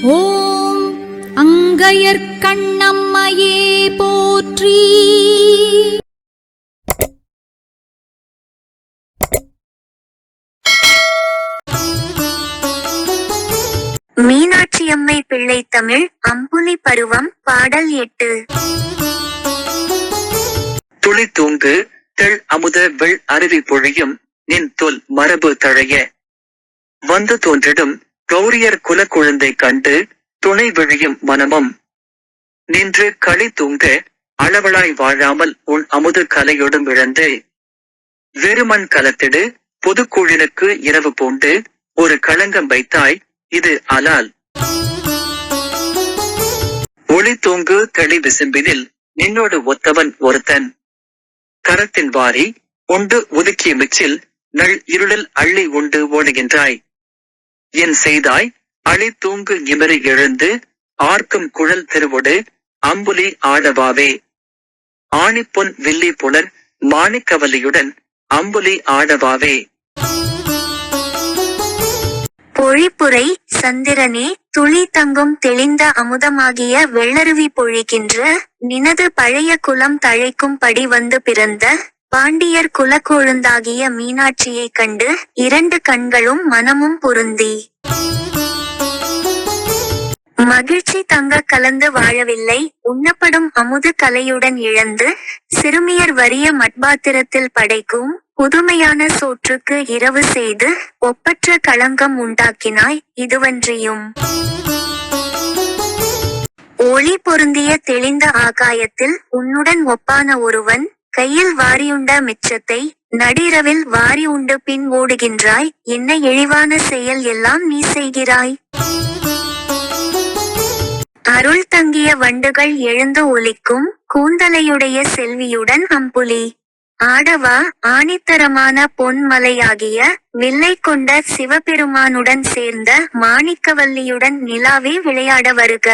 ஓம் அங்கையர்க்கண்ணம்மையே போற்றி. மீனாட்சியம்மை பிள்ளை தமிழ் அம்புலி பருவம் பாடல் 8. துளி தூங்கு தெள் அமுத வெள் அருவி பொழியும் நின் தொல் மரபு தழைய வந்து தோன்றிடும் கௌரியர் குல குழந்தை கண்டு துணை விழியும் மனமும் நின்று களி தூங்க அளவளாய் வாழாமல் உன் அமுது கலையொடும் இழந்து வெறுமண் கலத்திடு பொதுக்குழினுக்கு இரவு பூண்டு ஒரு களங்கம் வைத்தாய் இது அலால். ஒளி தூங்கு தெளி விசும்பினில் நின்னோடு ஒத்தவன் ஒருத்தன் கரத்தின் வாரி உண்டு ஒதுக்கிய மிச்சில் நள் இருளில் அள்ளி உண்டு ஓடுகின்றாய். என் செய்தாய் அழி தூங்கு நிமிரி எழுந்து ஆர்க்கும் குழல் திருவொடு அம்புலி ஆடவாவே. ஆணிப்பொன் வில்லி புலர் மாணிக்கவல்லியுடன் அம்புலி ஆடவாவே. பொழிப்புரை சந்திரனே, துளி தங்கும் தெளிந்த அமுதமாகிய வெள்ளருவி பொழிகின்ற நினது பழைய குலம் தழைக்கும் படி வந்து பிறந்த பாண்டியர் குலக்கொழுந்தாகிய மீனாட்சியைக் கண்டு இரண்டு கண்களும் மனமும் பொருந்தி மகிழ்ச்சி தங்க கலந்து வாழவில்லை உண்ணப்படும் அமுது கலையுடன் இழந்து சிறுமியர் வறிய மட்பாத்திரத்தில் படைக்கும் புதுமையான சோற்றுக்கு இரவு செய்து ஒப்பற்ற களங்கம் உண்டாக்கினாய் இதுவன்றியும். ஒளி பொருந்திய தெளிந்த ஆகாயத்தில் உன்னுடன் ஒப்பான ஒருவன் கையில் வாரியுண்ட மிச்சத்தை நடிரவில் வாரி உண்டு பின் ஓடுகின்றாய். என்ன இழிவான செயல் எல்லாம் நீ செய்கிறாய். அருள் தங்கிய வண்டுகள் எழுந்து ஒலிக்கும் கூந்தலையுடைய செல்வியுடன் அம்புலி ஆடவா. ஆணித்தரமான பொன்மலையாகிய வில்லை கொண்ட சிவபெருமானுடன் சேர்ந்த மாணிக்கவல்லியுடன் நிலாவே விளையாட வருக.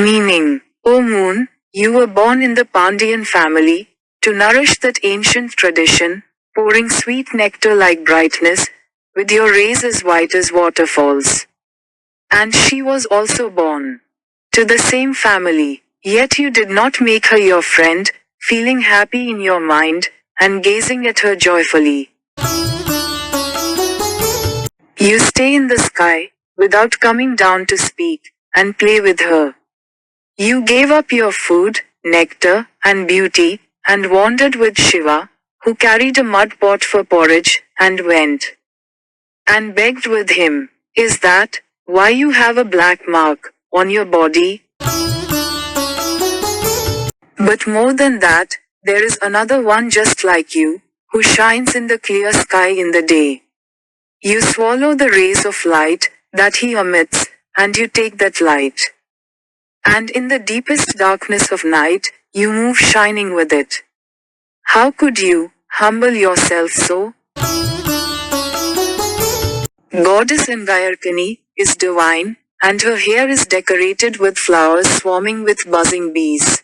Meaning, O moon, you were born in the Pandyan family, to nourish that ancient tradition, pouring sweet nectar like brightness, with your rays as white as waterfalls. And she was also born to the same family, yet you did not make her your friend, feeling happy in your mind, and gazing at her joyfully. You stay in the sky, without coming down to speak, and play with her. You gave up your food, nectar, and beauty, and wandered with Shiva, who carried a mud pot for porridge, and went and begged with him. Is that why you have a black mark on your body? But more than that, there is another one just like you, who shines in the clear sky in the day. You swallow the rays of light that he emits, and you take that light. And in the deepest darkness of night, you move shining with it. How could you humble yourself so? Goddess Angayarkani is divine, and her hair is decorated with flowers swarming with buzzing bees.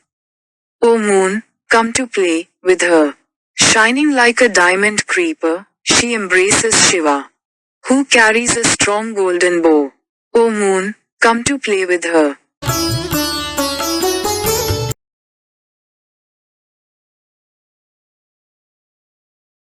O moon, come to play with her. Shining like a diamond creeper, she embraces Shiva, who carries a strong golden bow. O moon, come to play with her.